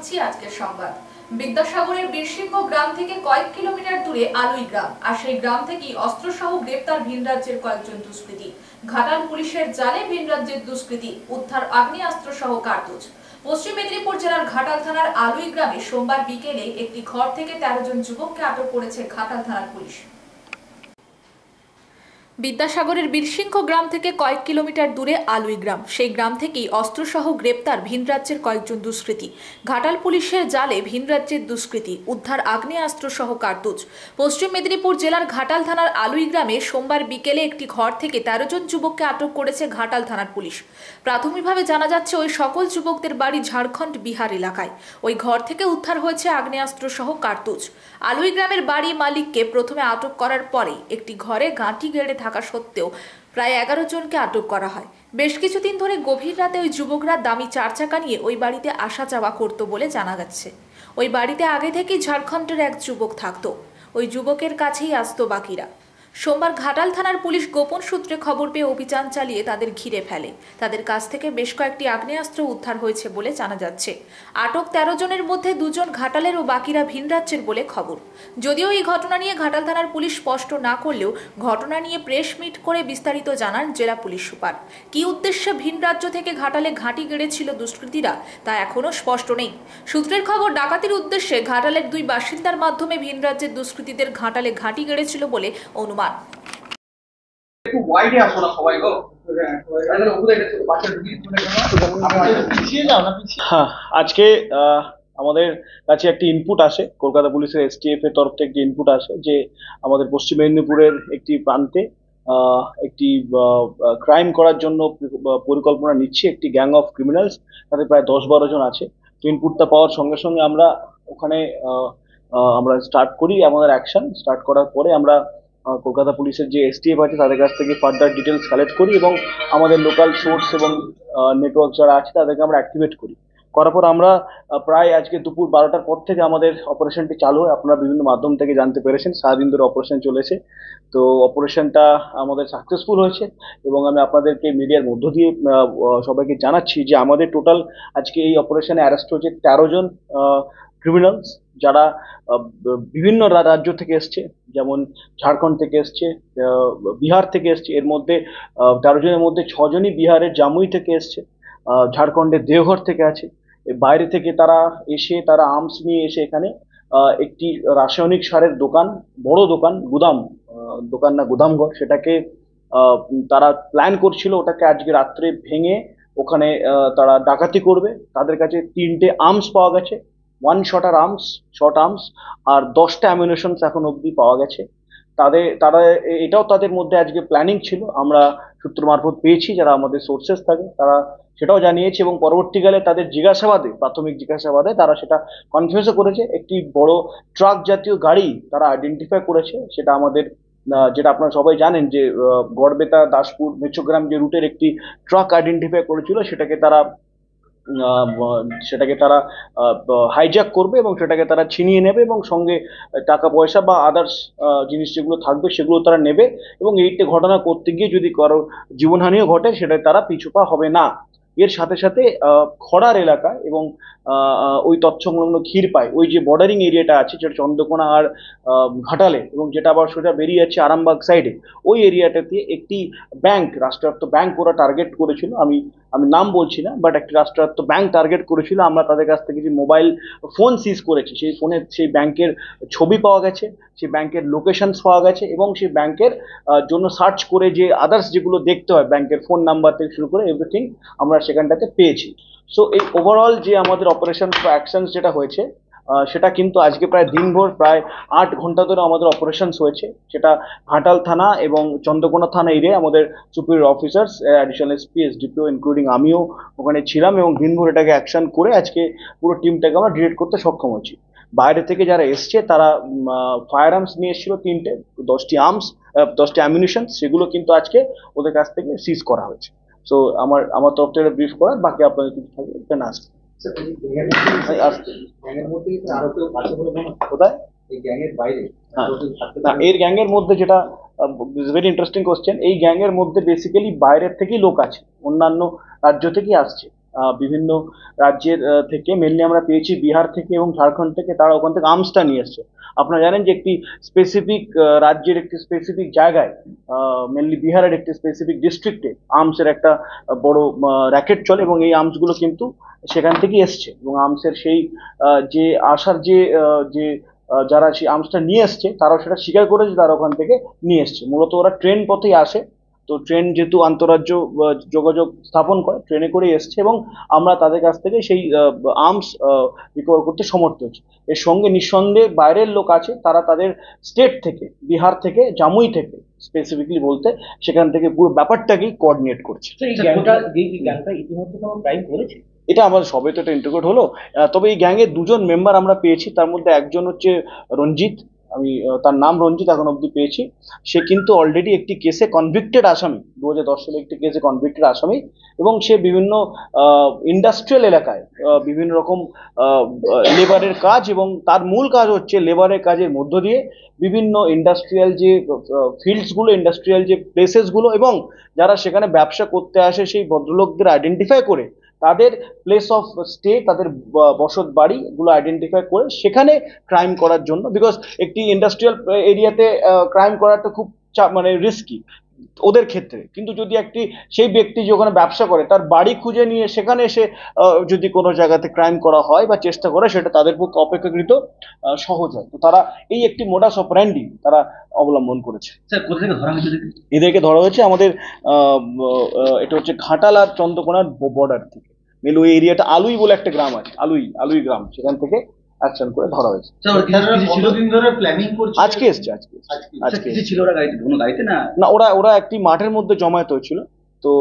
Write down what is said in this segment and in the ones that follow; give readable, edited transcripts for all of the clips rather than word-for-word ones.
জানাচ্ছি আজকের সংবাদ। বিদ্যাসাগরের বীরসিংহ গ্রাম থেকে কয়েক কিলোমিটার দূরে আলুই গ্রাম, আর সেই গ্রাম থেকেই অস্ত্রসহ গ্রেপ্তার ভিন রাজ্যের কয়েকজন দুষ্কৃতী। ঘাটাল পুলিশের জালে ভিন রাজ্যের দুষ্কৃতী, উদ্ধার আগ্নেয়াস্ত্রসহ কার্তুজ। পশ্চিম মেদিনীপুর জেলার ঘাটাল থানার আলুই গ্রামে সোমবার বিকেলে একটি ঘর থেকে 13 জন যুবককে আটক করেছে ঘাটাল থানার পুলিশ। বিদ্যাসাগরের বীরসিংহ গ্রাম থেকে কয়েক কিলোমিটার দূরে আলুই গ্রাম, সেই গ্রাম থেকেই অস্ত্রসহ গ্রেপ্তার ভিন রাজ্যের কয়েকজন দুষ্কৃতী। ঘাটাল পুলিশের জালে ভিন রাজ্যের দুষ্কৃতী, উদ্ধার আগ্নেয়াস্ত্রসহ কার্তুজ। পশ্চিম মেদিনীপুর জেলার ঘাটাল থানার আলুই গ্রামে সোমবার বিকেলে একটি ঘর থেকে 13 জন যুবককে আটক করেছে ঘাটাল থানার পুলিশ। প্রাথমিকভাবে জানা যাচ্ছে ওই সকল যুবকদের বাড়ি ঝাড়খণ্ড বিহার এলাকায়। ওই ঘর থেকে উদ্ধার হয়েছে আগ্নেয়াস্ত্রসহ কার্তুজ। আলুই গ্রামের বাড়ি মালিককে প্রথমে আটক করার পরেই একটি ঘরে গাঁটি গেড়ে থাকা সত্ত্বেও প্রায় 11 জনকে আটক করা হয়। বেশ কিছুদিন ধরে গভীর রাতে ওই যুবকরা দামি 4 চাকা নিয়ে ওই বাড়িতে আসা যাওয়া করত বলে জানা যাচ্ছে। ওই বাড়িতে আগে থেকেই ঝাড়খণ্ডের এক যুবক থাকতো, ওই যুবকের কাছেই আসতো বাকিরা। সোমবার ঘাটাল থানার পুলিশ গোপন সূত্রে খবর পেয়ে অভিযান চালিয়ে তাদের ঘিরে ফেলে। তাদের কাছ থেকে বেশ কয়েকটি আগ্নেয়াস্ত্র উদ্ধার হয়েছে বলে জানা যাচ্ছে। আটক 13 জনের মধ্যে 2 জন ঘাটালের ও বাকিরা ভিন রাজ্যের বলে খবর। যদিও এই ঘটনা নিয়ে ঘাটাল থানার পুলিশ স্পষ্ট না করলেও ঘটনা নিয়ে প্রেস মিট করে বিস্তারিত জানান জেলা পুলিশ সুপার। কী উদ্দেশ্যে ভিন রাজ্য থেকে ঘাটালে ঘাঁটি গেড়েছিল দুষ্কৃতীরা তা এখনও স্পষ্ট নেই। সূত্রের খবর, ডাকাতির উদ্দেশ্যে ঘাটালের 2 বাসিন্দার মাধ্যমে ভিন রাজ্যের দুষ্কৃতীদের ঘাটালে ঘাঁটি গেড়েছিল বলে অনুমান। আজকে আমাদের কাছে একটি ইনপুট আসে, কলকাতা পুলিশের এসটিএফ এর তরফ থেকে একটি ইনপুট আসে যে আমাদের পশ্চিম মেদিনীপুরের একটি প্রান্তে একটি ক্রাইম করার জন্য পরিকল্পনা নিচ্ছে একটি গ্যাং অফ ক্রিমিনালস, তাদের প্রায় 10-12 জন আছে। তো ইনপুটটা পাওয়ার সঙ্গে সঙ্গে আমরা ওখানে আমরা স্টার্ট করি। আমাদের অ্যাকশন স্টার্ট করার পরে আমরা কলকাতা পুলিশের যে এসটিএফ আছে তাদের কাছ থেকে ফার্দার ডিটেলস কালেক্ট করি এবং আমাদের লোকাল সোর্স এবং নেটওয়ার্ক যারা আছে তাদেরকে আমরা অ্যাক্টিভেট করি। করার পর আমরা প্রায় আজকে দুপুর 12টার পর থেকে আমাদের অপারেশনটি চালু হয়। আপনারা বিভিন্ন মাধ্যম থেকে জানতে পেরেছেন, সারাদিন ধরে অপারেশন চলেছে। তো অপারেশনটা আমাদের সাকসেসফুল হয়েছে এবং আমি আপনাদেরকে মিডিয়ার মধ্য দিয়ে সবাইকে জানাচ্ছি যে আমাদের টোটাল আজকে এই অপারেশনে অ্যারেস্ট হয়েছে 13 জন ক্রিমিনালস, যারা বিভিন্ন রাজ্য থেকে এসছে, যেমন ঝাড়খণ্ড থেকে এসছে, বিহার থেকে এসছে। এর মধ্যে 13 জনের মধ্যে 6 জনই বিহারের জামুই থেকে এসছে, ঝাড়খণ্ডের দেওঘর থেকে আছে। বাইরে থেকে তারা এসে তারা আর্মস নিয়ে এসে এখানে একটি রাসায়নিক সারের দোকান, বড় দোকান, গুদাম, দোকান না গুদামঘর, সেটাকে তারা প্ল্যান করছিল ওটাকে আজকে রাত্রে ভেঙে ওখানে তারা ডাকাতি করবে। তাদের কাছে 3টে আর্মস পাওয়া গেছে, 1 শটার আর্মস, শর্ট আর্মস, আর 10টা অ্যামিউনিশনস এখন অবধি পাওয়া গেছে। তারা এটাও তাদের মধ্যে আজকে প্ল্যানিং ছিল, আমরা সূত্র মারফত পেয়েছি, যারা আমাদের সোর্সেস থাকে তারা সেটাও জানিয়েছে এবং পরবর্তীকালে তাদের জিজ্ঞাসাবাদে, প্রাথমিক জিজ্ঞাসাবাদে তারা সেটা কনফিউজও করেছে। একটি বড় ট্রাক জাতীয় গাড়ি তারা আইডেন্টিফাই করেছে, সেটা আমাদের যেটা আপনারা সবাই জানেন যে গড়বেতা দাসপুর মেচোগ্রাম যে রুটের একটি ট্রাক আইডেন্টিফাই করেছিল, সেটাকে তারা হাইজ্যাক করবে এবং সেটাকে তারা ছিনিয়ে নেবে এবং সঙ্গে টাকা পয়সা বা আদার্স জিনিস যেগুলো থাকবে সেগুলো তারা নেবে এবং এইটা ঘটনা করতে গিয়ে যদি কারো জীবনহানিও ঘটে সেটা তারা পিছুপা হবে না। এর সাথে সাথে খড়ার এলাকা এবং ওই তৎসংলগ্ন ক্ষীরপাই, ওই যে বর্ডারিং এরিয়াটা আছে যেটা চন্দ্রকোনা আর ঘাটালে এবং যেটা আবার সোজা বেরিয়ে যাচ্ছে আরামবাগ সাইডে, ওই এরিয়াটাতে একটি ব্যাংক, রাষ্ট্রায়ত্ত ব্যাংক ওরা টার্গেট করেছিল। আমি নাম বলছি না, বাট একটি রাষ্ট্রায়ত্ত ব্যাংক টার্গেট করেছিল। আমরা তাদের কাছ থেকে যে মোবাইল ফোন সিজ করেছি, সেই ফোনে সেই ব্যাংকের ছবি পাওয়া গেছে, সেই ব্যাংকের লোকেশনস পাওয়া গেছে এবং সেই ব্যাংকের জন্য সার্চ করে যে আদার্স যেগুলো দেখতে হয়, ব্যাংকের ফোন নাম্বার থেকে শুরু করে এভরিথিং আমরা সেখানটাতে পেয়েছি। সো এই ওভারঅল যে আমাদের অপারেশন অ্যাকশনস যেটা হয়েছে সেটা কিন্তু আজকে প্রায় দিনভর, প্রায় 8 ঘন্টা ধরে আমাদের অপারেশনস হয়েছে। সেটা ঘাটাল থানা এবং চন্দ্রকোনা থানা এরিয়ায় আমাদের superior officers, additional SP, SDPO including আমিও ওখানে ছিলাম এবং দিনভর এটাকে অ্যাকশন করে আজকে পুরো টিমটাকে আমরা ডিরেক্ট করতে সক্ষম হয়েছি। বাইরে থেকে যারা এসছে তারা ফায়ার আর্মস নিয়ে এসেছিল 3টে, 10টি আর্মস, 10টি অ্যামিউনিশন, সেগুলো কিন্তু আজকে ওদের কাছ থেকে সিজ করা হয়েছে। সো আমার তরফ থেকে ব্রিফ করার, বাকি আপনাদের কিছু থাকবে এখানে আসতে। কোথায় এর গ্যাংয়ের মধ্যে, যেটা ভেরি ইন্টারেস্টিং কোশ্চেন, এই গ্যাংয়ের মধ্যে বেসিক্যালি বাইরের থেকেই লোক আছে, অন্যান্য রাজ্য থেকেই আসছে। বিভিন্ন রাজ্যের থেকে, মেনলি আমরা পেয়েছি বিহার থেকে এবং ঝাড়খণ্ড থেকে। তারা ওখান থেকে আর্মসটা নিয়ে এসছে। আপনারা জানেন যে একটি স্পেসিফিক রাজ্যের একটি স্পেসিফিক জায়গায়, মেনলি বিহারের একটি স্পেসিফিক ডিস্ট্রিক্টে আর্মসের একটা বড় র্যাকেট চলে, এবং এই আর্মসগুলো কিন্তু সেখান থেকেই এসছে। এবং আর্মসের সেই যে আসার যে যারা সেই আর্মসটা নিয়ে এসছে, তারাও সেটা স্বীকার করেছে তারা ওখান থেকে নিয়ে এসছে। মূলত ওরা ট্রেন পথেই আসে, তো ট্রেন যেহেতু আন্তঃরাজ্য যোগাযোগ স্থাপন করে, ট্রেনে করেই এসছে, এবং আমরা তাদের কাছ থেকে সেই আর্মস রিকভার করতে সমর্থ হয়েছি। এর সঙ্গে নিঃসন্দেহে বাইরের লোক আছে, তারা তাদের স্টেট থেকে, বিহার থেকে, জামুই থেকে স্পেসিফিকলি বলতে, সেখান থেকে পুরো ব্যাপারটাকেই কোঅর্ডিনেট করছে। ইতিমধ্যে কোনো ক্রাইম করেছে? এটা আমাদের সবে তো এটা ইন্টিগ্রেট হলো। তবে এই গ্যাংয়ের দুজন মেম্বার আমরা পেয়েছি, তার মধ্যে একজন হচ্ছে রঞ্জিত। আমি তার নাম রঞ্জিত এখন অব্দি পেয়েছি। সে কিন্তু অলরেডি একটি কেসে কনভিক্টেড আসামি, 2010 সালে একটি কেসে কনভিক্টেড আসামি, এবং সে বিভিন্ন ইন্ডাস্ট্রিয়াল এলাকায় বিভিন্ন রকম লেবারের কাজ, এবং তার মূল কাজ হচ্ছে লেবারের কাজের মধ্য দিয়ে বিভিন্ন ইন্ডাস্ট্রিয়াল যে ফিল্ডসগুলো, ইন্ডাস্ট্রিয়াল যে প্লেসেসগুলো, এবং যারা সেখানে ব্যবসা করতে আসে সেই ভদ্রলোকদের আইডেন্টিফাই করে তাদের প্লেস অফ স্টে, তাদের বসত বাড়ি গুলো আইডেন্টিফাই করে সেখানে ক্রাইম করার জন্য। বিকজ একটি ইন্ডাস্ট্রিয়াল এরিয়াতে ক্রাইম করাটা খুব মানে রিস্কি ওদের ক্ষেত্রে। কিন্তু যদি সেই ব্যক্তি যে ওখানে ব্যবসা করে তার বাড়ি খুঁজে নিয়ে সেখানে এসে যদি কোনো জায়গাতে ক্রাইম করা হয় বা চেষ্টা করে, সেটা তাদের পক্ষে অপেক্ষাকৃত সহজ হয়। তো তারা এই একটি মোডাস অপারেন্ডি তারা অবলম্বন করেছে। স্যার, কোথা থেকে ধরা হয়েছে? এদেরকে ধরা হয়েছে আমাদের এটা হচ্ছে ঘাটাল আর চন্দ্রকোনার বর্ডার থেকে। মেন ওই এরিয়াটা আলুই বলে একটা গ্রাম আছে, আলুই গ্রাম, সেখান থেকে অ্যাকশন করে ধরা হয়েছে। আজকে এসছে। ছিল ওরা গাড়িতে, কোনো গাড়িতে না? না, ওরা একটি মাঠের মধ্যে জমায়েত হয়েছিল। তো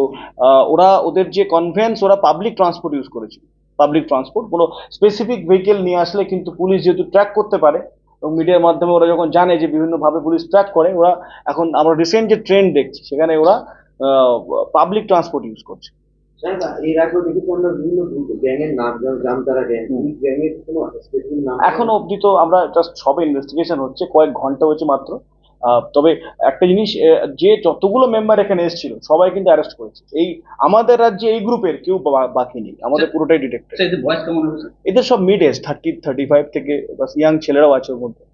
ওদের যে কনভেন্স, ওরা পাবলিক ট্রান্সপোর্ট ইউজ করেছিল। পাবলিক ট্রান্সপোর্ট, কোনো স্পেসিফিক ভেহিকেল নিয়ে আসলে কিন্তু পুলিশ যেহেতু ট্র্যাক করতে পারে, এবং মিডিয়ার মাধ্যমে ওরা যখন জানে যে বিভিন্নভাবে পুলিশ ট্র্যাক করে, ওরা এখন আমরা রিসেন্ট যে ট্রেন্ড দেখছি সেখানে ওরা পাবলিক ট্রান্সপোর্ট ইউজ করছে। এর আগেও দেখেছি আমরা বিভিন্ন গ্যাংয়ের নাম, যেমন জামতারা গ্যাং, গ্যাংয়ের কোনো স্পেসিফিক নাম এখনো অবধি তো আমরা জাস্ট সবে ইনভেস্টিগেশন হচ্ছে, কয়েক ঘন্টা হচ্ছে মাত্র। তবে একটা জিনিস, যে যতগুলো মেম্বার এখানে এসেছিল সবাই কিন্তু অ্যারেস্ট করেছে। এই আমাদের রাজ্যে এই গ্রুপের কেউ বাকি নেই, আমাদের পুরোটাই ডিটেক্টেড। বয়স কেমন হবে? এদের সব মিড এজ, 30-35 থেকে, বাস ইয়াং ছেলেরাও আছে ওর মধ্যে।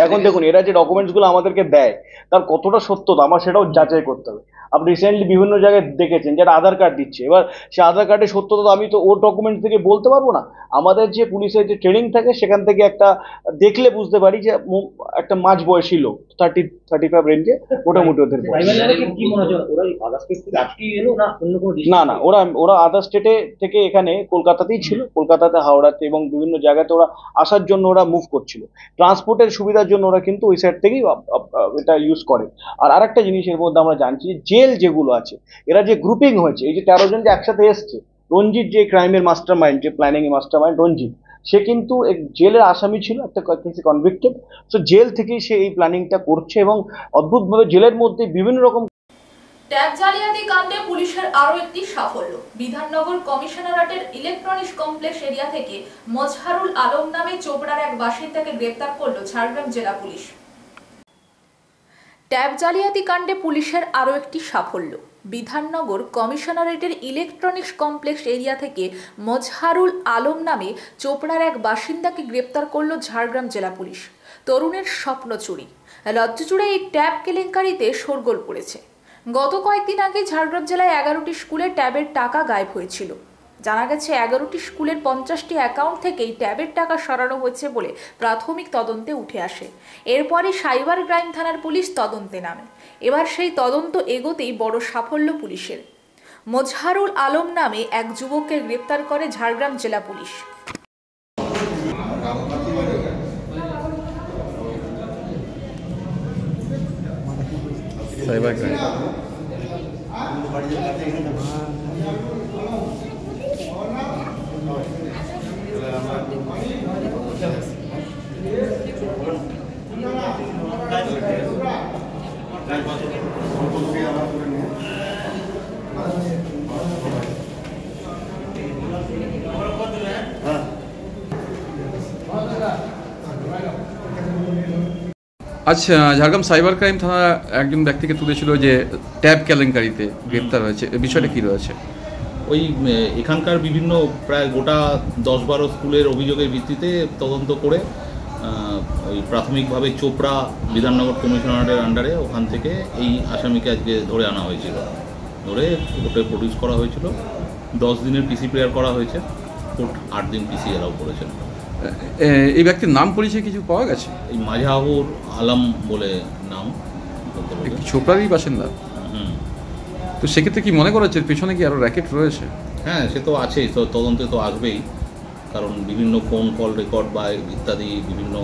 এখন দেখুন, এরা যে ডকুমেন্টস গুলো আমাদেরকে দেয় তার কতটা সত্যতা আমার সেটাও যাচাই করতে হবে। আপনি রিসেন্টলি বিভিন্ন জায়গায় দেখেছেন যারা আধার কার্ড দিচ্ছে, এবার সে আধার কার্ডের সত্যতা তো আমি তো ওর ডকুমেন্টস থেকে বলতে পারবো না। আমাদের যে পুলিশের যে ট্রেনিং থাকে সেখান থেকে একটা দেখলে বুঝতে পারি যে একটা মাঝ বয়সী লোক, 30-35 রেঞ্জে মোটামুটি ওদের বয়স। না, ওরা আদার স্টেটে থেকে এখানে কলকাতাতেই ছিল, কলকাতাতে, হাওড়াতে এবং বিভিন্ন জায়গাতে ওরা আসার জন্য ওরা মুভ করছিল। ট্রান্সপোর্টের সুবিধার জন্য ওরা কিন্তু ওই সাইড থেকেই এটা ইউজ করে। আর আরেকটা জিনিসের মধ্যে আমরা জানছি, জেল যেগুলো আছে, এরা যে গ্রুপিং হয়েছে, এই যে 13 জন যে একসাথে এসছে, রঞ্জিত যে ক্রাইমের মাস্টার মাইন্ড, যে প্ল্যানিং এর মাস্টার মাইন্ড রঞ্জিত, সে কিন্তু জেলের আসামি ছিল, একটা কেসে কনভিক্টেড। তো জেল থেকেই সে এই প্ল্যানিংটা করছে, এবং অদ্ভুতভাবে জেলের মধ্যে বিভিন্ন রকম। ট্যাব জালিয়াতি কাণ্ডে পুলিশের আরও একটি সাফল্য। বিধাননগর কমিশনারেটের ইলেকট্রনিক্স কমপ্লেক্স এরিয়া থেকে মজহারুল আলম নামে চোপড়ার এক বাসিন্দাকে গ্রেপ্তার করল ঝাড়গ্রাম জেলা পুলিশ। ট্যাব জালিয়াতি কাণ্ডে পুলিশের আরও একটি সাফল্য। বিধাননগর কমিশনারেটের ইলেকট্রনিক্স কমপ্লেক্স এরিয়া থেকে মজহারুল আলম নামে চোপড়ার এক বাসিন্দাকে গ্রেপ্তার করল ঝাড়গ্রাম জেলা পুলিশ। তরুণের স্বপ্ন চুরি, রাজ্য জুড়ে এই ট্যাব কেলেঙ্কারিতে শোরগোল পড়েছে। গত কয়েকদিন আগে ঝাড়গ্রাম জেলায় 11টি স্কুলে ট্যাবের টাকা গায়েব হয়েছিল। জানা গেছে 11টি স্কুলের 50টি অ্যাকাউন্ট থেকেই ট্যাবের টাকা সরানো হয়েছে বলে প্রাথমিক তদন্তে উঠে আসে। এরপরই সাইবার ক্রাইম থানার পুলিশ তদন্তে নামে। এবার সেই তদন্ত এগোতেই বড় সাফল্য পুলিশের। মজহারুল আলম নামে এক যুবককে গ্রেপ্তার করে ঝাড়গ্রাম জেলা পুলিশ। সাইবার ক্রাইম আচ্ছা, ঝাড়গ্রাম সাইবার ক্রাইম থানা একজন ব্যক্তিকে তুলেছিল যে ট্যাব কেলেঙ্কারিতে গ্রেপ্তার হয়েছে, বিষয়টা কি রয়েছে? ওই এখানকার বিভিন্ন প্রায় গোটা 10-12 স্কুলের অভিযোগের ভিত্তিতে তদন্ত করে ওই প্রাথমিকভাবে চোপড়া বিধাননগর কমিশনারের আন্ডারে ওখান থেকে এই আসামিকে আজকে ধরে আনা হয়েছিল, ধরে কোর্টে প্রডিউস করা হয়েছিল। 10 দিনের পিসি প্রেয়ার করা হয়েছে, কোর্ট 8 দিন পিসি এলাও করেছেন। এই ব্যক্তির নাম পরিচয় কিছু পাওয়া গেছে? এই মাঝাহুর আলম বলে নাম, বলতে পারবে। ছোপড়ারই বাসিন্দা। তো সেক্ষেত্রে কি মনে করা হচ্ছে পেছনে কি আরও র্যাকেট রয়েছে? হ্যাঁ, সে তো আছেই, তো তদন্তে তো আসবেই, কারণ বিভিন্ন ফোন কল রেকর্ড বা ইত্যাদি বিভিন্ন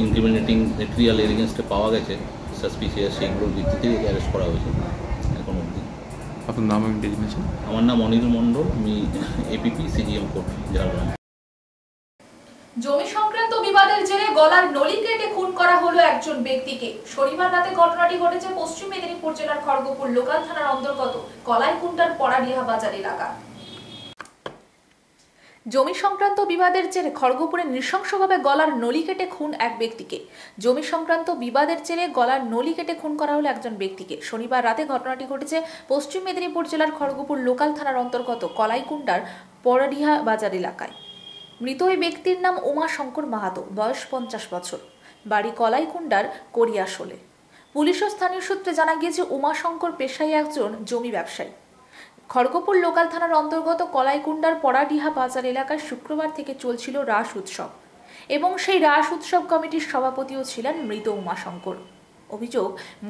ইনক্রিমিনেটিং মেটেরিয়াল এর এগেনস্টে পাওয়া গেছে, সাসপিসিয়াস, সেইগুলোর ভিত্তিতেই অ্যারেস্ট করা হয়েছে এখন অবধি। আপনার নাম আমি জেনেছি। আমার নাম অনিল মণ্ডল, আমি এপিপি সিজিএম কোর্ট ঝাড়গ্রাম। জমি সংক্রান্ত বিবাদের জেরে গলার নলি কেটে খুন করা হলো একজন ব্যক্তিকে। শনিবার রাতে ঘটনাটি ঘটেছে পশ্চিম মেদিনীপুর জেলার খড়গপুর লোকাল থানার অন্তর্গত কলাইকুণ্ডার পড়াডিহা বাজার এলাকা। জমি সংক্রান্ত বিবাদের জেরে খড়গপুরে নৃশংসভাবে গলার নলি কেটে খুন এক ব্যক্তিকে। জমি সংক্রান্ত বিবাদের জেরে গলার নলি কেটে খুন করা হলো একজন ব্যক্তিকে। শনিবার রাতে ঘটনাটি ঘটেছে পশ্চিম মেদিনীপুর জেলার খড়গপুর লোকাল থানার অন্তর্গত কলাইকুণ্ডার পড়াডিহা বাজার এলাকায়। মৃত ওই ব্যক্তির নাম উমাশঙ্কর মাহাতো, বয়স 50 বছর, বাড়ি কলাইকুণ্ডার করিয়াশোলে। পুলিশ ও স্থানীয় সূত্রে জানা গিয়েছে উমাশঙ্কর পেশায় একজন জমি ব্যবসায়ী। খড়গপুর লোকাল থানার অন্তর্গত কলাইকুণ্ডার পড়াডিহা বাজার এলাকায় শুক্রবার থেকে চলছিল রাস উৎসব এবং সেই রাস উৎসব কমিটির সভাপতিও ছিলেন মৃত উমাশঙ্কর। অভিযোগ,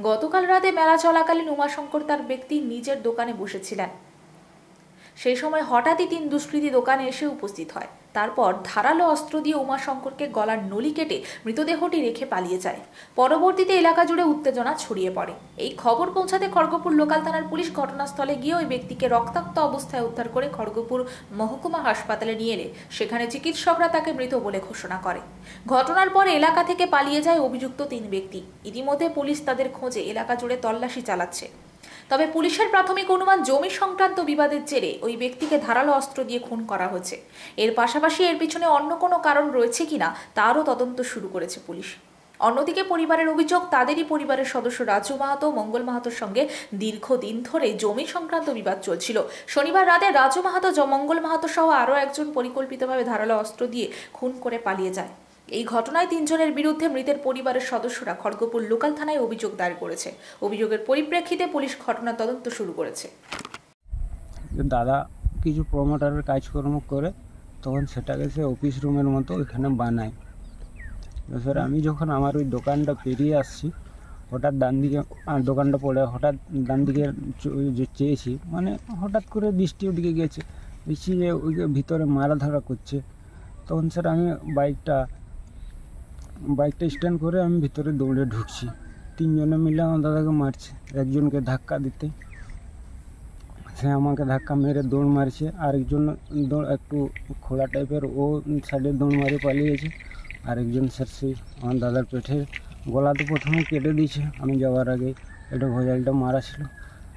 গতকাল রাতে মেলা চলাকালীন উমাশঙ্কর তার ব্যক্তি নিজের দোকানে বসেছিলেন। সেই সময় হঠাৎই 3 দুষ্কৃতী দোকানে এসে উপস্থিত হয়। তারপর ধারালো অস্ত্র দিয়ে উমাশঙ্করকে গলার নলি কেটে মৃতদেহটি রেখে পালিয়ে যায়। পরবর্তীতে এলাকা জুড়ে উত্তেজনা ছড়িয়ে পড়ে। এই খবর পৌঁছাতে খড়গপুর লোকাল থানার পুলিশ ঘটনাস্থলে গিয়ে ওই ব্যক্তিকে রক্তাক্ত অবস্থায় উদ্ধার করে খড়গপুর মহকুমা হাসপাতালে নিয়ে এলে সেখানে চিকিৎসকরা তাকে মৃত বলে ঘোষণা করে। ঘটনার পর এলাকা থেকে পালিয়ে যায় অভিযুক্ত 3 ব্যক্তি। ইতিমধ্যে পুলিশ তাদের খোঁজে এলাকা জুড়ে তল্লাশি চালাচ্ছে। তবে পুলিশের প্রাথমিক অনুমান, জমি সংক্রান্ত বিবাদের জেরে ওই ব্যক্তিকে ধারালো অস্ত্র দিয়ে খুন করা হয়েছে। এর পাশাপাশি এর পিছনে অন্য কোনো কারণ রয়েছে কিনা তারও তদন্ত শুরু করেছে পুলিশ। অন্যদিকে পরিবারের অভিযোগ, তাদেরই পরিবারের সদস্য রাজু মাহাতো মঙ্গল মাহাতোর সঙ্গে দীর্ঘদিন ধরে জমি সংক্রান্ত বিবাদ চলছিল। শনিবার রাতে রাজু মাহাতো মঙ্গল মাহাতো সহ আরও একজন পরিকল্পিতভাবে ধারালো অস্ত্র দিয়ে খুন করে পালিয়ে যায়। এই ঘটনায় 3 জনের বিরুদ্ধে মৃতের পরিবারের সদস্যরা খড়গপুর লোকাল থানায় অভিযোগ দায়ের করেছে। অভিযোগের পরিপ্রেক্ষিতে পুলিশ ঘটনার তদন্ত শুরু করেছে। দাদা কিছু প্রমোটারের কাজকর্ম করে, তখন সেটাকে সে অফিস রুমের মতো এখানে বানায়। তো স্যার আমি যখন আমার ওই দোকানটা পেরিয়ে আসছি, হঠাৎ ডান দিকে দোকানটা পড়ে হঠাৎ ডান দিকে যে চেয়েছি, মানে হঠাৎ করে দৃষ্টি ওদিকে গেছে, দেখছি যে ওই ভিতরে মারা ধরা করছে। তখন স্যার আমি বাইকটা স্ট্যান্ড করে আমি ভিতরে দৌড়ে ঢুকছি। 3 জনে মিলে আমার দাদাকে মারছে। একজনকে ধাক্কা দিতে সে আমাকে ধাক্কা মেরে দৌড় মারছে, আরেকজন একটু খোলা টাইপের, ও সাইডে দৌড় মারে পালিয়েছে। আরেকজন স্যার সেই আমার দাদার পেটে গলাতে প্রথমে কেটে দিয়েছে। আমি যাওয়ার আগে এটা ভোজালটা মারা ছিল।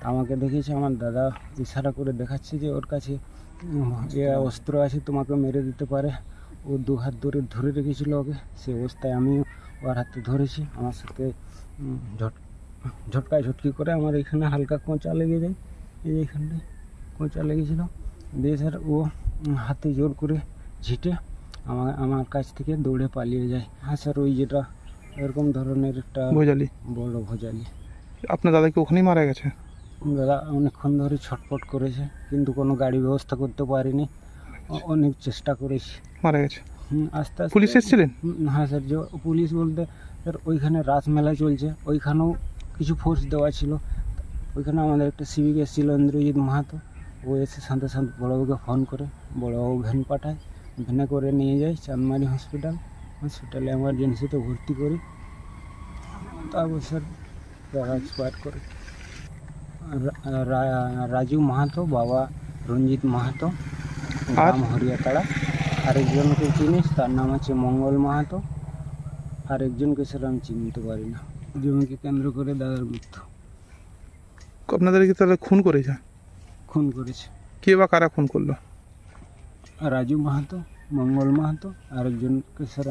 আমাকে দেখেছে, আমার দাদা ইশারা করে দেখাচ্ছে যে ওর কাছে অস্ত্র আছে, তোমাকে মেরে দিতে পারে। ও 2 হাত ধরে রেখেছিল ওকে। সে অবস্থায় আমি ওর হাতে ধরেছি। আমার সাথে ঝটকি করে আমার এখানে হালকা কোঁচা লেগে যায়, এইখানটায় কোঁচা লেগেছিল। দিয়ে স্যার ও হাতে জোর করে ঝিটে আমার কাছ থেকে দৌড়ে পালিয়ে যায়। হ্যাঁ স্যার, ওই যেটা এরকম ধরনের একটা ভোজালি, বড় ভোজালি। আপনার দাদাকে ওখানেই মারা গেছে? দাদা অনেকক্ষণ ধরে ছটফট করেছে, কিন্তু কোনো গাড়ি ব্যবস্থা করতে পারিনি। অনেক চেষ্টা করেছি, মারা গেছে। আস্তে আস্তে পুলিশ এসেছিলেন? হ্যাঁ স্যার, যে পুলিশ বলতে স্যার ওইখানে রাস মেলা চলছে, ওইখানেও কিছু ফোর্স দেওয়া ছিল। ওইখানে আমাদের একটা সিভিক এসেছিল ইন্দ্রজিৎ মাহাতো, ও এসে সাথে বড়োবাবুকে ফোন করে, বড়োবাবু ভ্যান পাঠায়, ভ্যানে করে নিয়ে যায় চাঁদমারি হসপিটালে এমার্জেন্সিতে ভর্তি করি। তারপর স্যার তারা এক্সপায়ার করে। রাজু মাহাতো, বাবা রঞ্জিত মাহাতো, গ্রাম হরিয়াতাড়া। আরেকজনকে চিনিস, তার নাম আছে মঙ্গল মাহাতো। আরেকজনকে স্যার আমি চিনতে পারি না। জমিকে কেন্দ্র করে দাদার মৃত্যু। আপনাদেরকে তাহলে খুন করেছে? খুন করেছে। কে বা কারা খুন করলো? রাজু মাহাতো, মঙ্গল মাহাতো, আরেকজনকে স্যার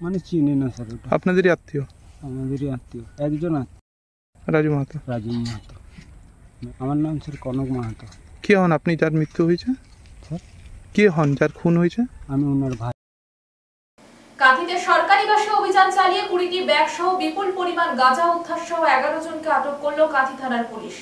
আমি চিনি না স্যার। ওটা আপনাদেরই আত্মীয়? আমাদেরই আত্মীয়, একজন আত্মীয়। রাজু মাহাতো? রাজু মাহাতো। আমার নাম স্যার কনক মাহাতো। কে হন আপনি যার মৃত্যু হয়েছে? স্যার? কে হন যার খুন হয়েছে? আমি ওনার ভাই। কাঁথিতে সরকারি বাসে অভিযান চালিয়ে 20টি ব্যাগ সহ বিপুল পরিমাণ গাঁজা উদ্ধার সহ 11 জনকে আটক করল কাঁথি থানার পুলিশ।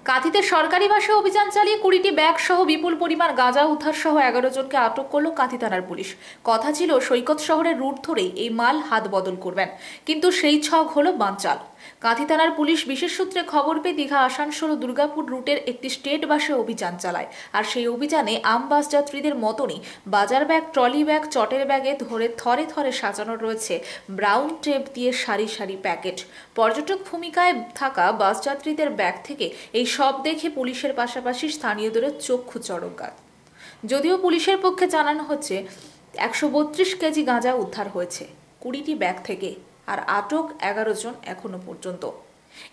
কাঁথিতে সরকারি বাসে অভিযান চালিয়ে 20টি ব্যাগ সহ বিপুল পরিমাণ গাঁজা উদ্ধার সহ 11 জনকে আটক করল কাঁথি থানার পুলিশ। কথা ছিল সৈকত শহরের রুট ধরেই এই মাল হাত বদল করবেন, কিন্তু সেই ছক হলো বানচাল। কাঁথি থানার পুলিশ বিশেষ সূত্রে খবর পেয়ে দীঘা আসানসোল ও দুর্গাপুর রুটের একটি স্টেট বাসে অভিযান চালায়। আর সেই অভিযানে আম বাস যাত্রীদের মতনই বাজার ব্যাগ, ট্রলি ব্যাগ, চটের ব্যাগে ধরে থরে থরে সাজানো রয়েছে ব্রাউন টেপ দিয়ে সারি সারি প্যাকেট। পর্যটক ভূমিকায় থাকা বাস যাত্রীদের ব্যাগ থেকে এই সব দেখে পুলিশের পাশাপাশি স্থানীয়দের চক্ষু চড়ক। যদিও পুলিশের পক্ষে জানানো হচ্ছে 132 কেজি গাঁজা উদ্ধার হয়েছে 20টি ব্যাগ থেকে, আর আটক 11 জন এখনো পর্যন্ত।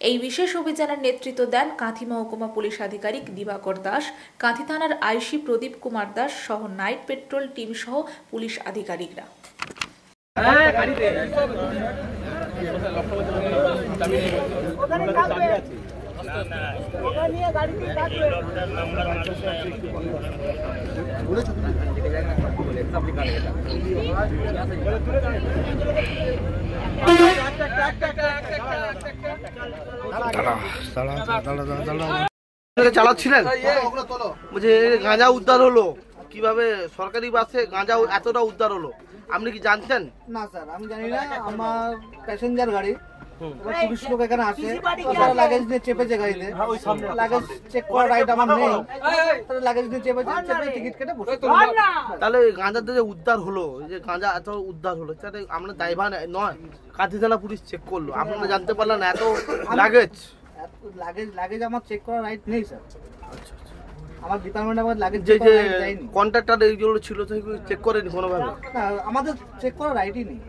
এই বিশেষ অভিযানের নেতৃত্ব দেন কাঁথি মহকুমা পুলিশ আধিকারিক দিবাকর দাস, কাঁথি থানার আইসি প্রদীপ কুমার দাস সহ নাইট পেট্রোল টিম সহ পুলিশ আধিকারিকরা। চালাচ্ছিলেন বলছে গাঁজা উদ্ধার হলো, কিভাবে সরকারি বাসে গাঁজা এতটা উদ্ধার হলো আপনি কি জানতেন? না স্যার, আমি জানি না। আমার প্যাসেঞ্জার গাড়ি, পুলিশ লোক এখানে আসে, তারা লাগেজ নিয়ে চেপেছে গাড়িতে। লাগেজ চেক করার রাইট আমার নেই, তারা লাগেজ নিয়ে চেপে টিকিট কেটে বসে। তাহলে গাঁজাতে যে উদ্ধার হলো, যে গাঁজা এত উদ্ধার হলো, তাহলে আমরা দায়ভার নয়? কাঁথি থানা পুলিশ চেক করলো, আপনারা জানতে পারলেন এত লাগেজ? লাগেজ আমার চেক করার রাইট নেই স্যার। আমার ডিপার্টমেন্ট আমার লাগেজ যে যে কন্ট্রাক্টর এইগুলো ছিল চেক করেনি কোনোভাবে? না, আমাদের চেক করার রাইটই নেই।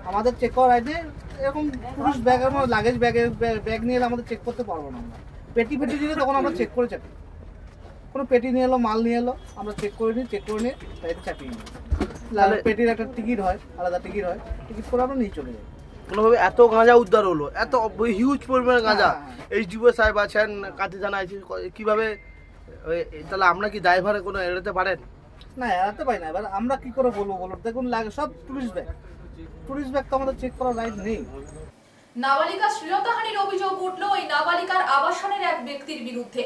আমাদের চেক করার রাইট নেই। এরকম পুলিশ ব্যাগ, আমার লাগেজ ব্যাগ নিয়ে এলে আমাদের চেক করতে পারবো না। আমরা পেটি নিলে তখন আমরা চেক করে চাপি। কোনো পেটি নিয়ে এলো, মাল নিয়ে এলো, আমরা চেক করে নিই, চেক করে নিয়ে গাড়িতে চাপিয়ে নিই। পেটির একটা টিকিট হয়, আলাদা টিকিট হয়, টিকিট করে আমরা নিয়ে চলে যাই। কোনোভাবে এত গাঁজা উদ্ধার হলো, এত হিউজ পরিমাণে গাঁজা, এইচডিও সাহেব আছেন, কাঁথি থানা আছে, কিভাবে? তাহলে আমরা কি ড্রাইভারে কোনো এড়াতে পারেন? না, এড়াতে পারি না। এবার আমরা কি করে বলবো বলুন? দেখুন, লাগে সব পুলিশ ব্যাগ তো আমাদের চেক করার রাইট নেই। নাবালিকা শ্লীলতাহানির অভিযোগ উঠল ওই নাবালিকার আবাসনের এক ব্যক্তির বিরুদ্ধে।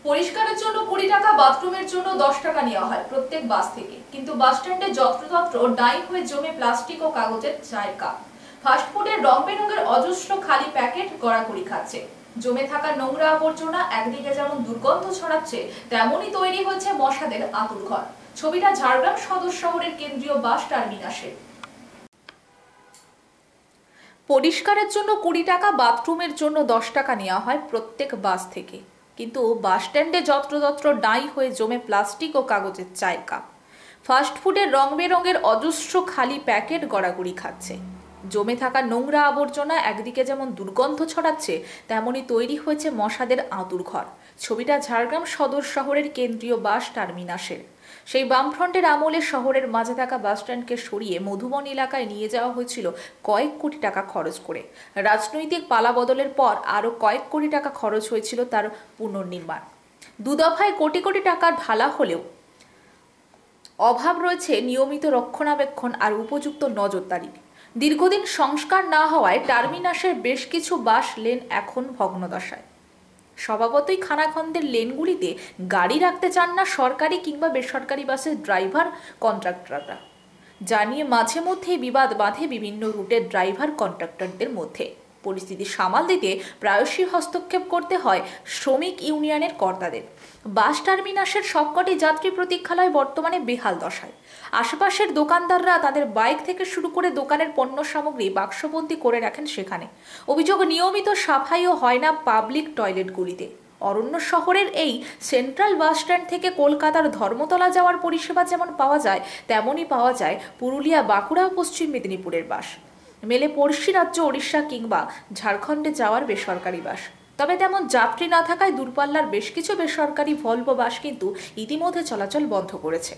পরিষ্কারের জন্য 20 টাকা, বাথরুমের জন্য 10 টাকা নেওয়া হয় প্রত্যেক বাস থেকে, কিন্তু বাস স্ট্যান্ডে যত্রতত্র ডাই হয়ে জমে প্লাস্টিক ও কাগজের চায়ের কাপ। ফাস্টফুডের রং বেরঙের অজস্র খালি প্যাকেট গড়াগড়ি খাচ্ছে। জমে থাকা নোংরা আবর্জনা একদিকে যেমন দুর্গন্ধ ছড়াচ্ছে, তেমনই তৈরি হচ্ছে মশাদের আঁতুড়ঘর। ছবিটা ঝাড়গ্রাম সদর শহরের কেন্দ্রীয় বাস টার্মিনাসে। পরিষ্কারের জন্য 20 টাকা, বাথরুমের জন্য 10 টাকা নেওয়া হয় প্রত্যেক বাস থেকে, কিন্তু বাস স্ট্যান্ডে যত্রতত্র ডাই হয়ে জমে প্লাস্টিক ও কাগজের চায়ের কাপ। ফাস্টফুডের রং বেরঙের অজস্র খালি প্যাকেট গড়াগড়ি খাচ্ছে। জমে থাকা নোংরা আবর্জনা একদিকে যেমন দুর্গন্ধ ছড়াচ্ছে, তেমনই তৈরি হয়েছে মশাদের আঁতুড়ঘর। ছবিটা ঝাড়গ্রাম সদর শহরের কেন্দ্রীয় বাস টার্মিনাসের। সেই বামফ্রন্টের আমলে শহরের মাঝে থাকা বাস স্ট্যান্ডকে সরিয়ে মধুবন এলাকায় নিয়ে যাওয়া হয়েছিল কয়েক কোটি টাকা খরচ করে। রাজনৈতিক পালাবদলের পর আরও কয়েক কোটি টাকা খরচ হয়েছিল তার পুনর্নির্মাণ। দুদফায় কোটি কোটি টাকা ঢালা হলেও অভাব রয়েছে নিয়মিত রক্ষণাবেক্ষণ আর উপযুক্ত নজরদারির। দীর্ঘদিন সংস্কার না হওয়ায় টার্মিনাসের বেশ কিছু বাস লেন এখন ভগ্নদশায়। স্বভাবতই খানাখন্দের লেনগুলিতে গাড়ি রাখতে চান না সরকারি কিংবা বেসরকারি বাসের ড্রাইভার কন্ট্রাক্টররা, যা নিয়ে মাঝে মধ্যেই বিবাদ বাঁধে বিভিন্ন রুটের ড্রাইভার কন্ট্রাক্টরদের মধ্যে। পরিস্থিতি সামাল দিতে প্রায়শই হস্তক্ষেপ করতে হয় শ্রমিক ইউনিয়নের কর্তাদের। বাস টার্মিনাসের সবকটি যাত্রী প্রতীক্ষালয় বর্তমানে বেহাল দশায়। আশেপাশের দোকানদাররা তাদের বাইক থেকে শুরু করে দোকানের পণ্য সামগ্রী বাক্সবন্দি করে রাখেন সেখানে। অভিযোগ, নিয়মিত সাফাইও হয় না পাবলিক টয়লেটগুলিতে। অরণ্য শহরের এই সেন্ট্রাল বাস স্ট্যান্ড থেকে কলকাতার ধর্মতলা যাওয়ার পরিষেবা যেমন পাওয়া যায়, তেমনই পাওয়া যায় পুরুলিয়া, বাঁকুড়া ও পশ্চিম মেদিনীপুরের বাস। মেলে পড়শি রাজ্য ওড়িশা কিংবা ঝাড়খণ্ডে যাওয়ার বেসরকারি বাস। তবে তেমন যাত্রী না থাকায় দূরপাল্লার বেশ কিছু বেসরকারি ভলভো বাস কিন্তু ইতিমধ্যে চলাচল বন্ধ করেছে।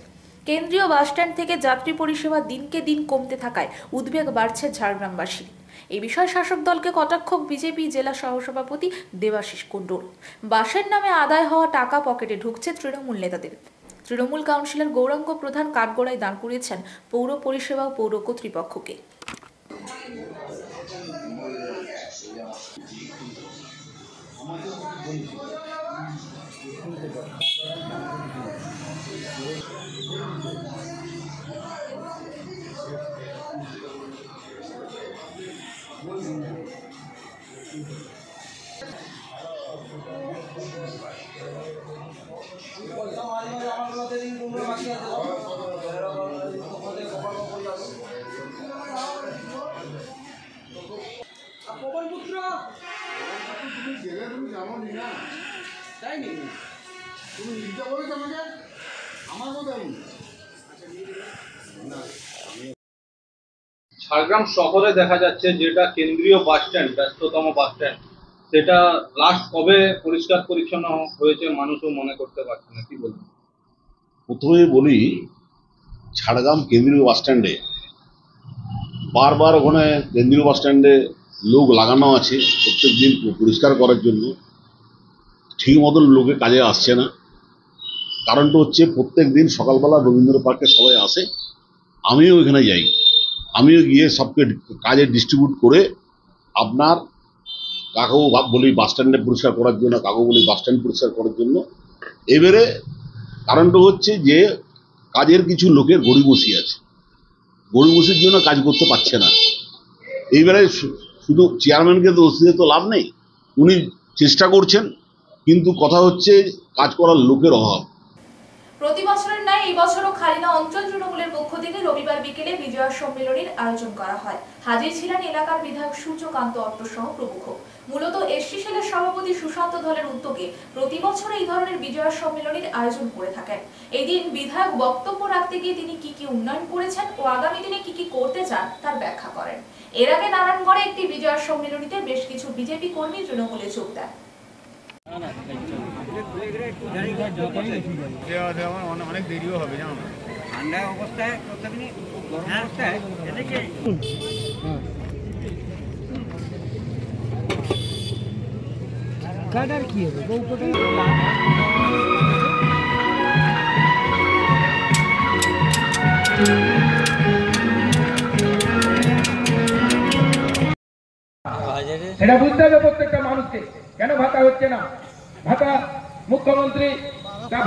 কেন্দ্রীয় বাসস্ট্যান্ড থেকে যাত্রী পরিষেবা দিনকে দিন কমতে থাকায় উদ্বেগ বাড়ছে ঝাড়গ্রামবাসী। এই বিষয়ে শাসক দলকে কটাক্ষ বিজেপি জেলা সহসভাপতি দেবাশিস কুণ্ডুর। বাসের নামে আদায় হওয়া টাকা পকেটে ঢুকছে তৃণমূল নেতাদের। তৃণমূল কাউন্সিলর গৌরাঙ্গ প্রধান কাঠগড়ায় দাঁড় করিয়েছেন পৌর পরিষেবা ও পৌর কর্তৃপক্ষকে। ঝাড়গ্রাম শহরে দেখা যাচ্ছে যেটা কেন্দ্রীয় বাস স্ট্যান্ড, ব্যস্ততম বাস স্ট্যান্ড, সেটা লাস্ট কবে পরিষ্কার পরিচ্ছন্ন হয়েছে মানুষও মনে করতে পারছে না। কি বলবেন? প্রথমে বলি, ঝাড়গ্রাম কেন্দ্রীয় বাস স্ট্যান্ডে বারবার ওখানে কেন্দ্রীয় বাস স্ট্যান্ডে লোক লাগানো আছে প্রত্যেক দিন পরিষ্কার করার জন্য। ঠিক মতন লোকে কাজে আসছে না। কারণটা হচ্ছে প্রত্যেক দিন সকালবেলা রবীন্দ্র পার্কে সবাই আসে, আমিও এখানে যাই, আমিও গিয়ে সবকে কাজে ডিস্ট্রিবিউট করে আপনার কাকেও বলি বাস স্ট্যান্ডে পরিষ্কার করার জন্য, কাকেও বলি বাস স্ট্যান্ড পরিষ্কার করার জন্য। এবারে কারণটা হচ্ছে যে কাজের কিছু লোকের গড়িমসি আছে, গড়িমসির জন্য কাজ করতে পারছে না। এইবারে শুধু চেয়ারম্যানকে দোষ দিয়ে তো লাভ নেই, উনি চেষ্টা করছেন, কিন্তু কথা হচ্ছে কাজ করার লোকের অভাব। প্রতি বছরের ন্যায় এই বছরও খালিনা অঞ্চল তৃণমূলের পক্ষ থেকে রবিবার বিকেলে বিজয়া সম্মেলনের আয়োজন করা হয়। হাজির ছিলেন এলাকার বিধায়ক সূর্যকান্ত অট্ট সহ প্রমুখ। মূলত এসসি সেলের সভাপতি সুশান্ত দলের উদ্যোগে প্রতি বছর এই ধরনের বিজয়া সম্মেলনের আয়োজন করে থাকেন। এই দিন বিধায়ক বক্তব্য রাখতে গিয়ে তিনি কি কি উন্নয়ন করেছেন ও আগামী দিনে কি কি করতে চান তার ব্যাখ্যা করেন। এর আগে নারায়ণগড়ে একটি বিজয়া সম্মেলনীতে বেশ কিছু বিজেপি কর্মী তৃণমূলে যোগ দেন। অনেক দেরিও হবে জানো না, ঠান্ডা অবস্থায় কাটার কি হবে সেটা বুঝতে হবে প্রত্যেকটা মানুষকে। কেন ভাতা হচ্ছে না? ভাতা মুখ্যমন্ত্রী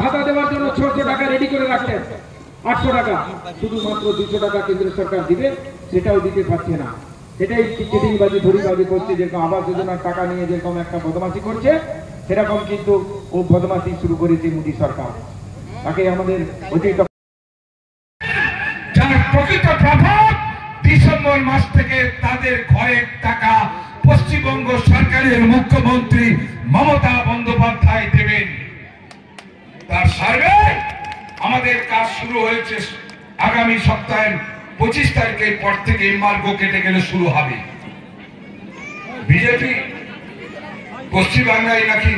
ভাতা দেওয়ার জন্য 600 টাকা রেডি করে রাখতেন, 800 টাকা শুধুমাত্র 200 টাকা কেন্দ্র সরকার দিবে, সেটাও দিতে পারছে না। সেটাই চিটিংবাজি ধরিবাজি করছে। যেরকম আবাস যোজনার টাকা নিয়ে যেরকম একটা বদমাশি করছে, সেরকম কিন্তু ও বদমাশি শুরু করেছে মোদী সরকার। তাকে আমাদের অতিরিক্ত যার প্রকৃত প্রভাব ডিসেম্বর মাস থেকে তাদের ঘরের টাকা পশ্চিমবঙ্গ সরকারের মুখ্যমন্ত্রী মমতা বন্দ্যোপাধ্যায় দেবেন। তার সার্ভে আমাদের কাজ শুরু হয়েছে আগামী সপ্তাহের 25 তারিখের পর থেকে এমবার্গো কেটে গেলে শুরু হবে। বিজেপি পশ্চিমবাংলায় নাকি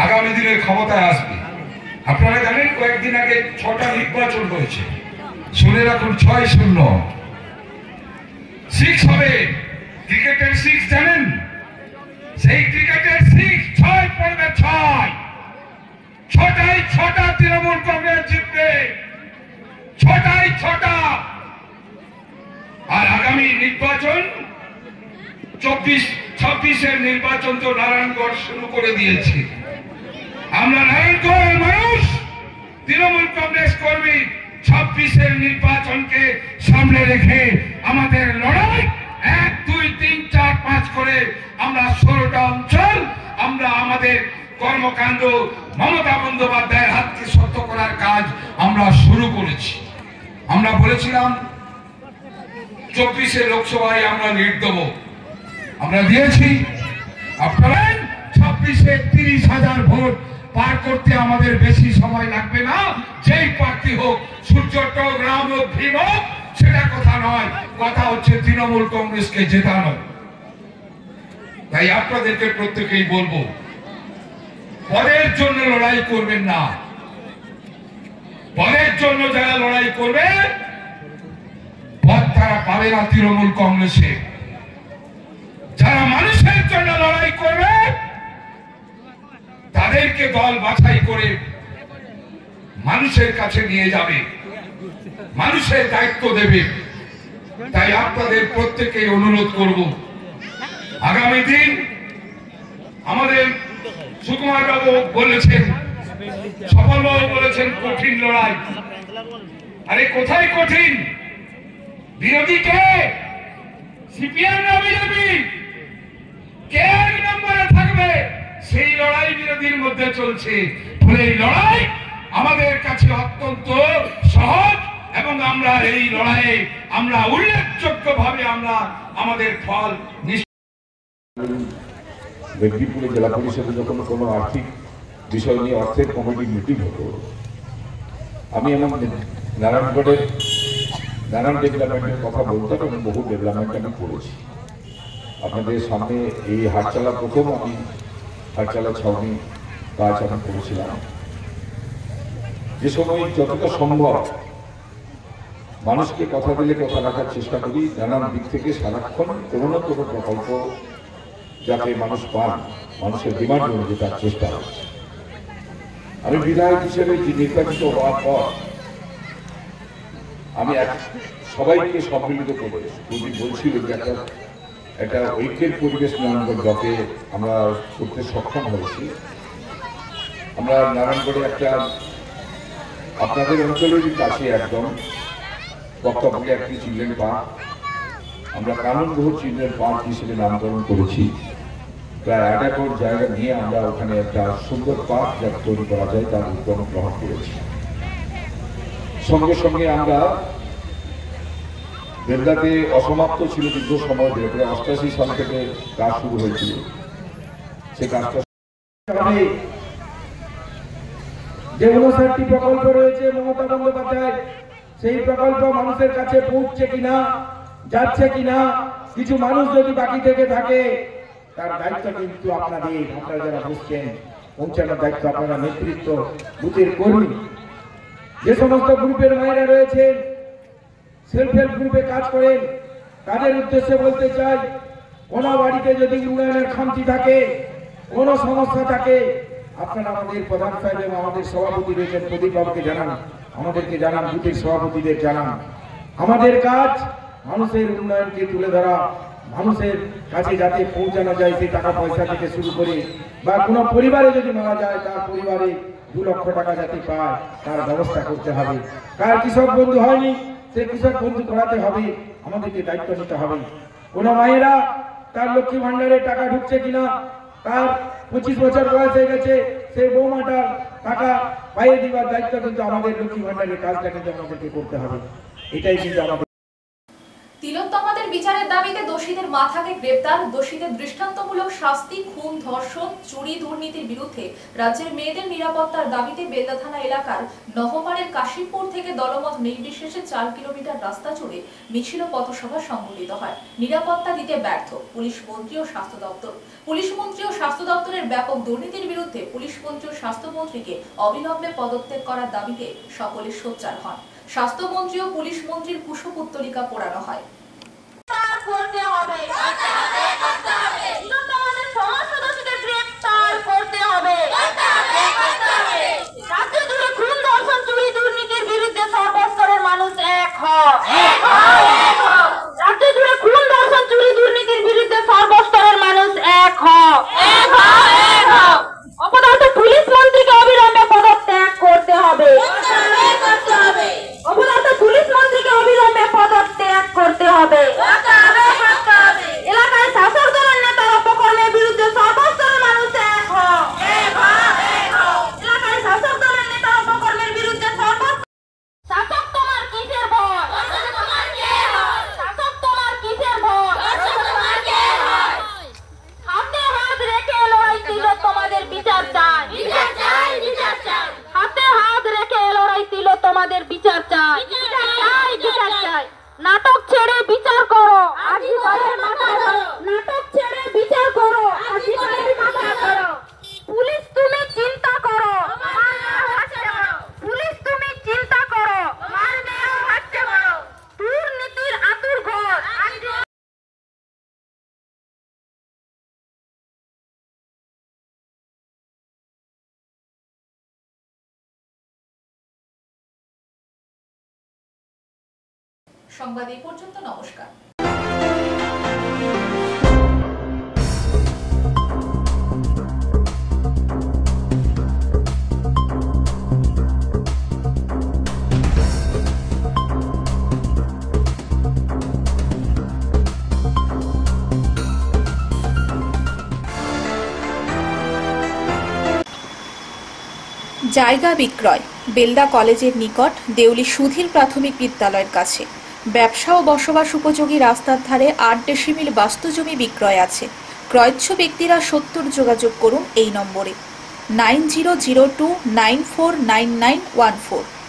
আগামী দিনের ক্ষমতায় আসবে। আপনারা জানেন কয়েকদিন আগে 6টা নির্বাচন হয়েছে, শুনে রাখুন 6-0 6 হবে। ক্রিকেটের 6 জানেন? সেই ক্রিকেটের 6 পড়বে 6টায় 6টা তৃণমূল কংগ্রেস জিতবে, 6টায় 6টা। আর আগামী নির্বাচন 24-26-এর নির্বাচন তো নারায়ণগড় শুরু করে দিয়েছে। আমরা নারায়ণগড়ের মানুষ, তৃণমূল কংগ্রেস কর্মী 26-এর নির্বাচনকে সামনে রেখে আমাদের লড়াই 1, 2, 3, 4, 5 করে আমরা 16টা অঞ্চল আমরা আমাদের কর্মকাণ্ড মমতা বন্দ্যোপাধ্যায়ের হাতকে শক্ত করার কাজ আমরা শুরু করেছি। আমরা বলেছিলাম 24-এ লোকসভায় আমরা লিড দেব, আমরা দিয়েছি। আপনারা 26-এ 30,000 ভোট পার করতে আমাদের বেশি সময় লাগবে না। যেই প্রার্থী হোক, সূর্যটক, রাম হোক, ভীম হোক, সেটা কথা নয়, কথা হচ্ছে তৃণমূল কংগ্রেসকে জেতানো। তাই আপনাদেরকে প্রত্যেকেই বলবো, পদের জন্য লড়াই করবেন না, পদের জন্য যারা লড়াই করবে পদ তারা পাবে না তৃণমূল কংগ্রেসে। যারা মানুষের জন্য লড়াই করবে তাদেরকে দল বাছাই করে মানুষের কাছে নিয়ে যাবে, মানুষের দায়িত্ব দেবে। তাই আপনাদের প্রত্যেককে অনুরোধ করব, আগামী দিন আমাদের সুকুমার বাবু বলেছেন, সফল বাবু বলেছেন কঠিন লড়াই। আরে কোথায় কঠিন? বিরোধী কে? সিপিএম না বিজেপি? কে এক নম্বরে থাকবে? সেই লড়াই বিরোধীর মধ্যে চলছে। ফলে এই লড়াই আমাদের কাছে অত্যন্ত সহজ এবং আমরা এই লড়াইয়ে আমরা উল্লেখযোগ্যভাবে আমরা আমাদের ফল মেদিনীপুরে জেলা পরিষদে যখন কোনো আর্থিক বিষয় নিয়ে অর্থের কমিটি মিটিং হতো, আমি আমার নারায়ণগড়ের নানান ডেভেলপমেন্টের কথা বলতাম এবং বহু ডেভেলপমেন্ট আমি করেছি। আপনাদের সামনে এই হাটচালা প্রথম আমি হাটচালা ছাউনি কাজ আমি করেছিলাম। যে সময় যতটা সম্ভব মানুষকে কথা দিলে কথা রাখার চেষ্টা করি, নানান দিক থেকে সারাক্ষণ কোনো না কোনো প্রকল্প যাতে মানুষ পান, মানুষের ডিমান্ড অনুযায়ী তার চেষ্টা হচ্ছে। আমি বিধায়ক হিসেবে যে নির্বাচিত হওয়ার পর আমি সবাইকে সম্মিলিত করে বলছিল যে একটা ঐক্যের পরিবেশ নারায়ণগড় ব্লকে আমরা করতে সক্ষম হয়েছি। আমরা নারায়ণগড়ে একটা আপনাদের অঞ্চলেরই কাছে একদম বক্তব্যে একটি চিলড্রেন পার্ক আমরা কাননগোহ চিলড্রেন পার্ক হিসেবে নামকরণ করেছি। প্রায় 1 একর জায়গা নিয়ে আমরা ওখানে একটা সুন্দর পার্ক যা তৈরি করা যায় তার উদ্যোগ গ্রহণ করেছি। সঙ্গে সঙ্গে আমরা বেলদাতে অসমাপ্ত ছিল দীর্ঘ সময় ধরে, প্রায় 88 সাল থেকে কাজ শুরু হয়েছিল। সে কাজটা যেগুলো 60টি প্রকল্প রয়েছে মমতা বন্দ্যোপাধ্যায়, সেই প্রকল্প মানুষের কাছে পৌঁছছে কিনা, যাচ্ছে কিনা, কিছু মানুষ যদি বাকি থেকে থাকে তার দায়িত্ব কিন্তু আপনাদের, আপনারা যারা বসছেন পৌঁছানোর দায়িত্ব আপনারা, নেতৃত্ব বুথের কর্মী। যে সমস্ত গ্রুপের মায়েরা রয়েছেন, সেলফ হেল্প গ্রুপে কাজ করেন, তাদের উদ্দেশ্যে বলতে চাই, কোন বাড়িতে যদি উন্নয়নের খামতি থাকে, কোন সমস্যা থাকে, আপনারা আমাদের প্রধান সাহেব এবং আমাদের সভাপতি রয়েছেন প্রদীপ বাবুকে জানান, আমাদেরকে জানান, বুথের সভাপতিদের জানান। আমাদের কাজ মানুষের উন্নয়নকে তুলে ধরা, মানুষের কাছে যাতে পৌঁছানো যায় সেই টাকা পয়সা থেকে শুরু করে, বা কোনো পরিবারে যদি মারা যায় তার পরিবারে 2 লক্ষ টাকা যাতে পায় তার ব্যবস্থা করতে হবে। কার কৃষক বন্ধু হয়নি সে কৃষক বন্ধু করাতে হবে, আমাদেরকে দায়িত্ব নিতে হবে। কোন মায়েরা তার লক্ষ্মী ভান্ডারে টাকা ঢুকছে কিনা, তার 25 বছর বয়স হয়ে গেছে, সেই বৌমাটার টাকা পাইয়ে দেওয়ার দায়িত্ব কিন্তু আমাদের লক্ষ্মী ভান্ডারের কাজটা কিন্তু আমাদেরকে করতে হবে। এটাই কিন্তু আমাদের। তিলোত্তমাদের বিচারের দাবিতে দোষীদের মাথাকে গ্রেপ্তার, দোষীদের দৃষ্টান্তমূলক শাস্তি, খুন, ধর্ষণ, চুরি, দুর্নীতির বিরুদ্ধে রাজ্যের মেয়েদের নিরাপত্তার দাবিতে বেলদা থানা এলাকার নহপাড়ের কাশিমপুর থেকে দলমত নির্বিশেষে 4 কিলোমিটার রাস্তা জুড়ে মিছিল পথসভা সংঘটিত হয়। নিরাপত্তা দিতে ব্যর্থ পুলিশ মন্ত্রী ও স্বাস্থ্য দপ্তর। পুলিশ মন্ত্রী ও স্বাস্থ্য দপ্তরের ব্যাপক দুর্নীতির বিরুদ্ধে পুলিশ মন্ত্রী ও স্বাস্থ্যমন্ত্রীকে অবিলম্বে পদত্যাগ করার দাবিতে সকলে সোচ্চার হন। স্বাস্থ্যমন্ত্রী ও পুলিশ মন্ত্রীর কুশপুত্তলিকা পোড়ানো হয়। মানুষ এক হয়, রাজ্য জুড়ে খুন, ধর্ষণ, চুরি, দুর্নীতির বিরুদ্ধে সর্বস্তরের মানুষ এক হয়। অপদার্থ পুলিশ মন্ত্রীকে অবিলম্বে পদত্যাগ করতে হবে। অপদার্থ পুলিশ মন্ত্রীকে অবিলম্বে পদত্যাগ করতে হবে। এলাকায় শাসক দলের নেতার অপকর্মের বিরুদ্ধে সর্বস্তরের মানুষ এক হয়। এলাকায় শাসক দলের নেতার অপকর্মের বিরুদ্ধে শাসক তোমার কিসের ভয়? শাসক তোমার কিসের ভয়? হাতে হাত রেখে লড়াই তিলোত্তমাদের বিচার চাই। হাতে হাত রেখে লড়াই তিলোত্তমাদের বিচার চাই। নাটক ছেড়ে বিচার করো, নাটক ছেড়ে বিচার করো, পুলিশ তুমি চিন্তা করো, পুলিশ তুমি চিন্তা সংবাদ এই পর্যন্ত। নমস্কার। জায়গা বিক্রয় বেলদা কলেজের নিকট দেউলি সুধীর প্রাথমিক বিদ্যালয়ের কাছে। ব্যবসা ও বসবাস উপযোগী রাস্তার ধারে 8 ডেসিমিল বাস্তু জমি বিক্রয় আছে। ক্রয়চ্ছ ব্যক্তিরা 70 যোগাযোগ করুন এই নম্বরে 9002949914।